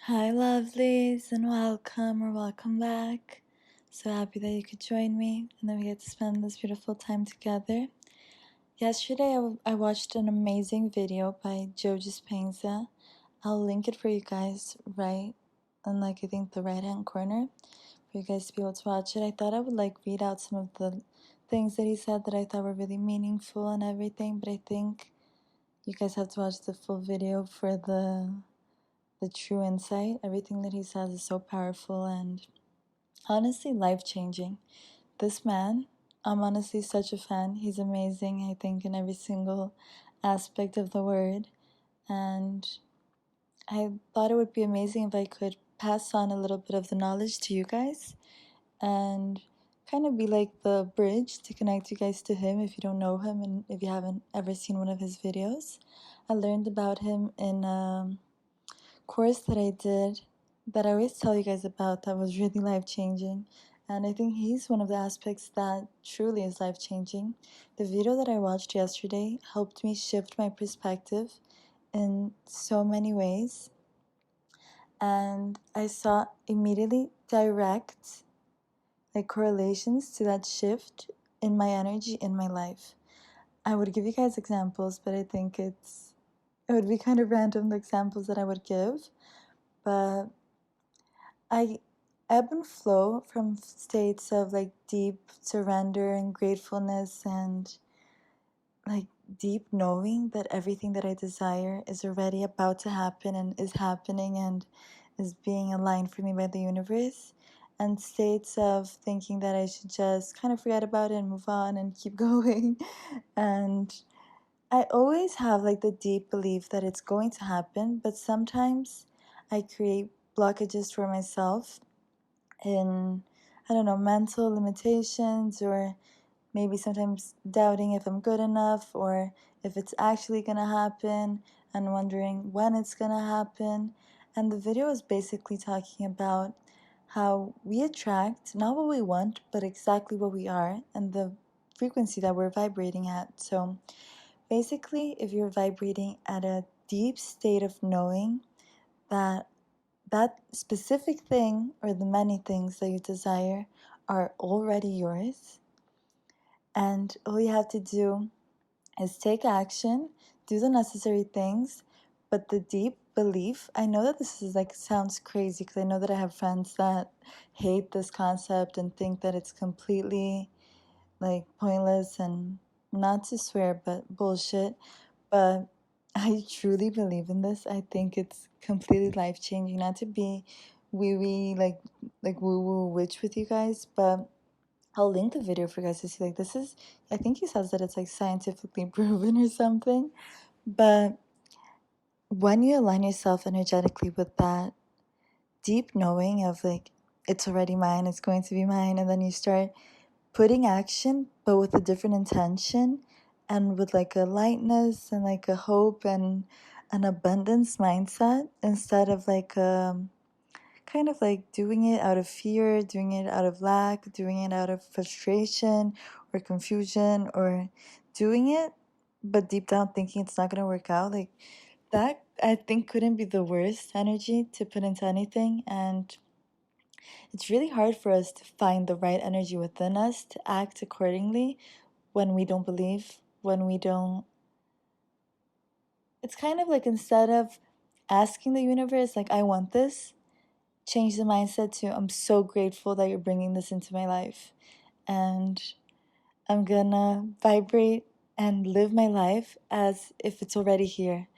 Hi, lovelies, and welcome back. So happy that you could join me and that we get to spend this beautiful time together. Yesterday, I watched an amazing video by Joe Dispenza. I'll link it for you guys right in, I think, the right hand corner for you guys to be able to watch it. I thought I would read out some of the things that he said that I thought were really meaningful and everything, but I think you guys have to watch the full video for the true insight. Everything that he says is so powerful and honestly life-changing. This man, I'm honestly such a fan. He's amazing, I think, in every single aspect of the word. And I thought it would be amazing if I could pass on a little bit of the knowledge to you guys and kind of be like the bridge to connect you guys to him if you don't know him and if you haven't ever seen one of his videos. I learned about him in course that I did that I always tell you guys about that was really life-changing, and I think he's one of the aspects that truly is life-changing. The video that I watched yesterday helped me shift my perspective in so many ways, and I saw immediately direct correlations to that shift in my energy in my life. I would give you guys examples, but I think it would be kind of random, the examples that I would give, but I ebb and flow from states of deep surrender and gratefulness and deep knowing that everything that I desire is already about to happen and is happening and is being aligned for me by the universe, and states of thinking that I should just kind of forget about it and move on and keep going. And I always have the deep belief that it's going to happen, but sometimes I create blockages for myself in, I don't know, mental limitations, or maybe sometimes doubting if I'm good enough or if it's actually gonna happen and wondering when it's gonna happen. And the video is basically talking about how we attract not what we want, but exactly what we are and the frequency that we're vibrating at. So basically, if you're vibrating at a deep state of knowing that that specific thing or the many things that you desire are already yours, and all you have to do is take action, do the necessary things. But the deep belief, I know that this is sounds crazy because I know that I have friends that hate this concept and think that it's completely pointless and, not to swear, but bullshit. But I truly believe in this. I think it's completely life changing. Not to be wee wee woo woo witch with you guys, but I'll link the video for you guys to see. This is, I think he says that it's scientifically proven or something. But when you align yourself energetically with that deep knowing of it's already mine, it's going to be mine, and then you start putting action, but with a different intention and with a lightness and a hope and an abundance mindset, instead of kind of doing it out of fear, doing it out of lack, doing it out of frustration or confusion, or doing it but deep down thinking it's not going to work out. That, I think, couldn't be the worst energy to put into anything. And it's really hard for us to find the right energy within us to act accordingly when we don't believe, when we don't. It's kind of instead of asking the universe, I want this, change the mindset to, I'm so grateful that you're bringing this into my life. And I'm gonna vibrate and live my life as if it's already here,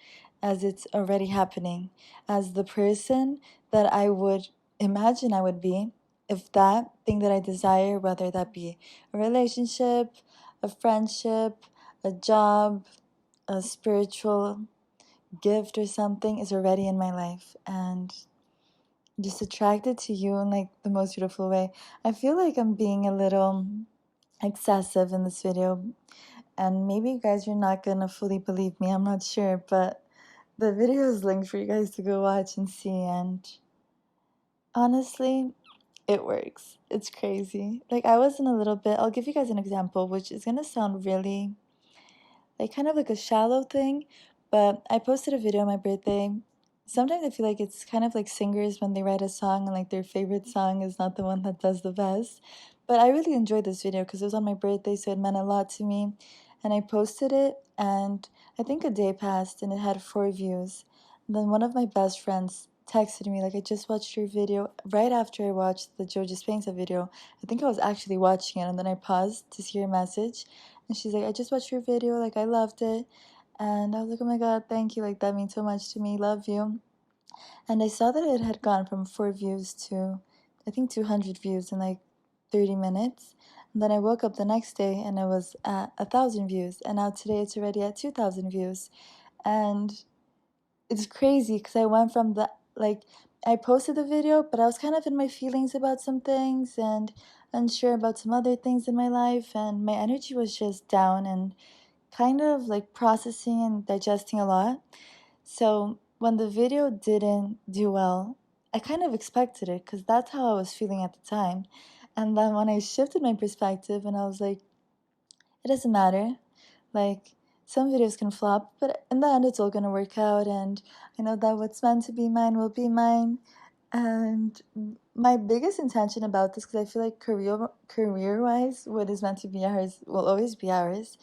as it's already happening, as the person that I would imagine I would be if that thing that I desire, whether that be a relationship, a friendship, a job, a spiritual gift or something, is already in my life and just attracted to you in the most beautiful way. I feel like I'm being a little excessive in this video, and maybe you guys are not gonna fully believe me, I'm not sure, but the video is linked for you guys to go watch and see, and honestly, it works. It's crazy. I was in a little bit, I'll give you guys an example, which is gonna sound really kind of a shallow thing, but I posted a video on my birthday sometimes I feel like it's kind of like singers when they write a song and like their favorite song is not the one that does the best. But I really enjoyed this video because it was on my birthday, so it meant a lot to me. And I posted it, and I think a day passed and it had 4 views. And then one of my best friends texted me, like, I just watched your video right after I watched the Joe Dispenza video. I think I was actually watching it, and then I paused to see her message. And she's like, I just watched your video, like, I loved it. And I was like, oh my God, thank you. Like, that means so much to me. Love you. And I saw that it had gone from 4 views to, I think, 200 views in like 30 minutes. And then I woke up the next day and it was at 1,000 views. And now today it's already at 2,000 views. And it's crazy because I went from the, like, I posted the video, but I was kind of in my feelings about some things and unsure about some other things in my life. And my energy was just down and kind of like processing and digesting a lot. So when the video didn't do well, I kind of expected it because that's how I was feeling at the time. And then when I shifted my perspective and I was like, it doesn't matter. Like, some videos can flop, but in the end, it's all gonna work out. And I know that what's meant to be mine will be mine. And my biggest intention about this, because I feel like career-wise, what is meant to be ours will always be ours,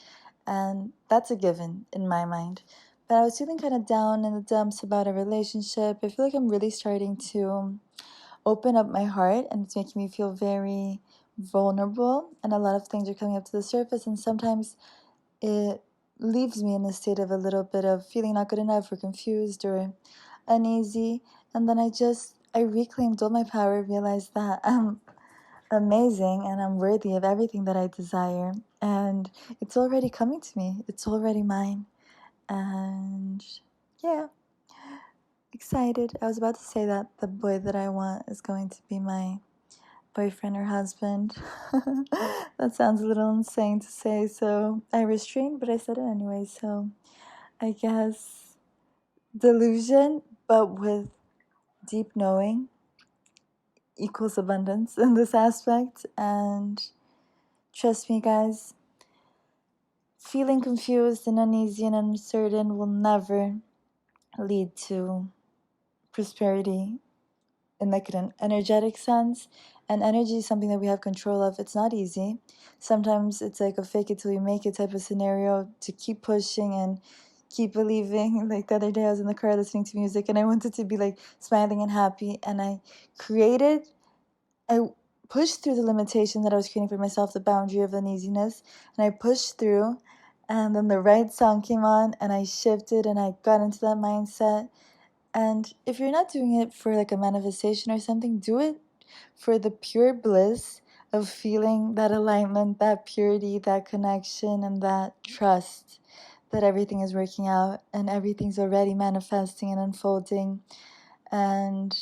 and that's a given in my mind. But I was feeling kind of down in the dumps about a relationship. I feel like I'm really starting to open up my heart, and it's making me feel very vulnerable, and a lot of things are coming up to the surface, and sometimes it leaves me in a state of a little bit of feeling not good enough or confused or uneasy. And then I reclaimed all my power, realized that I'm amazing and I'm worthy of everything that I desire. And it's already coming to me, it's already mine. And yeah, excited. I was about to say that the boy that I want is going to be my boyfriend or husband. That sounds a little insane to say, so I restrained, but I said it anyway. So I guess delusion, but with deep knowing, equals abundance in this aspect. And trust me, guys, feeling confused and uneasy and uncertain will never lead to prosperity in like an energetic sense. And energy is something that we have control of. It's not easy. Sometimes it's like a fake it till you make it type of scenario to keep pushing and keep believing. Like the other day I was in the car listening to music and I wanted to be like smiling and happy, and I pushed through the limitation that I was creating for myself, the boundary of uneasiness, and I pushed through, and then the right song came on and I shifted and I got into that mindset. And if you're not doing it for like a manifestation or something, do it for the pure bliss of feeling that alignment, that purity, that connection, and that trust that everything is working out and everything's already manifesting and unfolding. And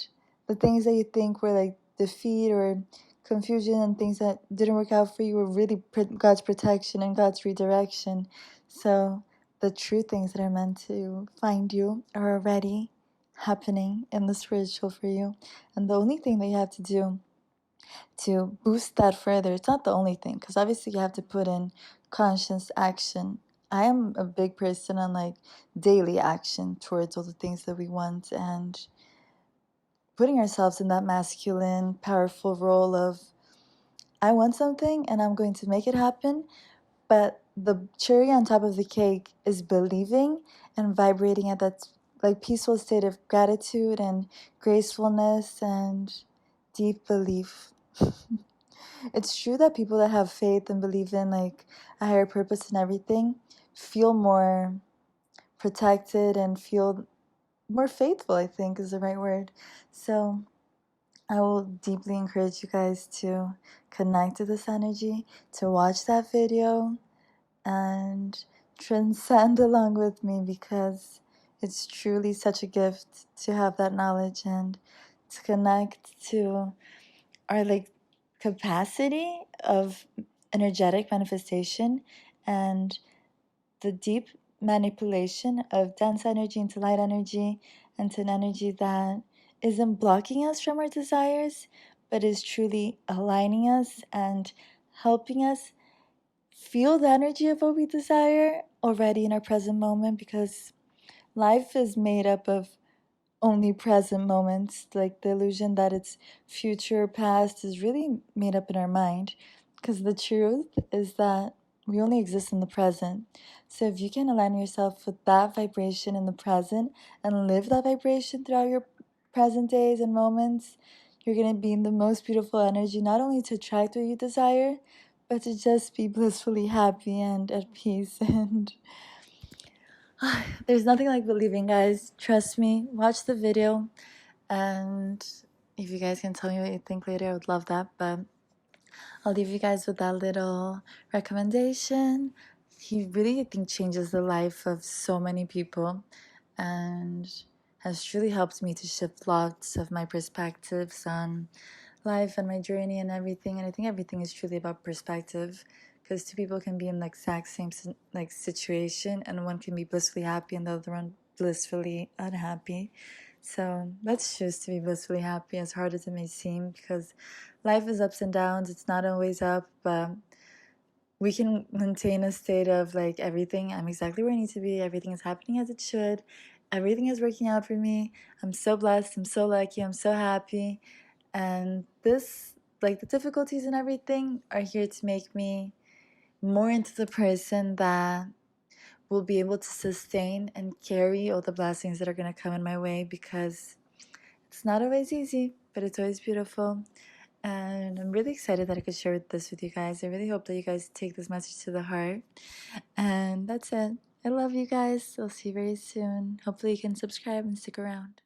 the things that you think were like defeat or confusion and things that didn't work out for you were really God's protection and God's redirection. So the true things that are meant to find you are already happening in the spiritual for you. And the only thing that you have to do to boost that further, it's not the only thing, because obviously you have to put in conscious action. I am a big person on like daily action towards all the things that we want, and putting ourselves in that masculine, powerful role of, I want something and I'm going to make it happen. But the cherry on top of the cake is believing and vibrating at that like peaceful state of gratitude and gracefulness and deep belief. It's true that people that have faith and believe in like a higher purpose and everything feel more protected and feel more faithful, I think is the right word. So I will deeply encourage you guys to connect to this energy, to watch that video, and transcend along with me, because it's truly such a gift to have that knowledge and to connect to our like capacity of energetic manifestation and the deep manipulation of dense energy into light energy, into an energy that isn't blocking us from our desires, but is truly aligning us and helping us feel the energy of what we desire already in our present moment, because life is made up of only present moments. Like the illusion that it's future, past is really made up in our mind. Because the truth is that we only exist in the present. So if you can align yourself with that vibration in the present and live that vibration throughout your present days and moments, you're going to be in the most beautiful energy, not only to attract what you desire, but to just be blissfully happy and at peace. And there's nothing like believing, guys. Trust me. Watch the video. And if you guys can tell me what you think later, I would love that. But I'll leave you guys with that little recommendation. He really, I think, changes the life of so many people and has truly helped me to shift lots of my perspectives on life and my journey and everything. And I think everything is truly about perspective, because two people can be in the exact same situation, and one can be blissfully happy and the other one blissfully unhappy. So let's choose to be blissfully happy, as hard as it may seem, because life is ups and downs. It's not always up, but we can maintain a state of like, everything, I'm exactly where I need to be, everything is happening as it should, everything is working out for me, I'm so blessed, I'm so lucky, I'm so happy. And this, like, the difficulties and everything are here to make me more into the person that will be able to sustain and carry all the blessings that are going to come in my way, because it's not always easy, but it's always beautiful. And I'm really excited that I could share this with you guys. I really hope that you guys take this message to the heart. And that's it. I love you guys. I'll see you very soon. Hopefully you can subscribe and stick around.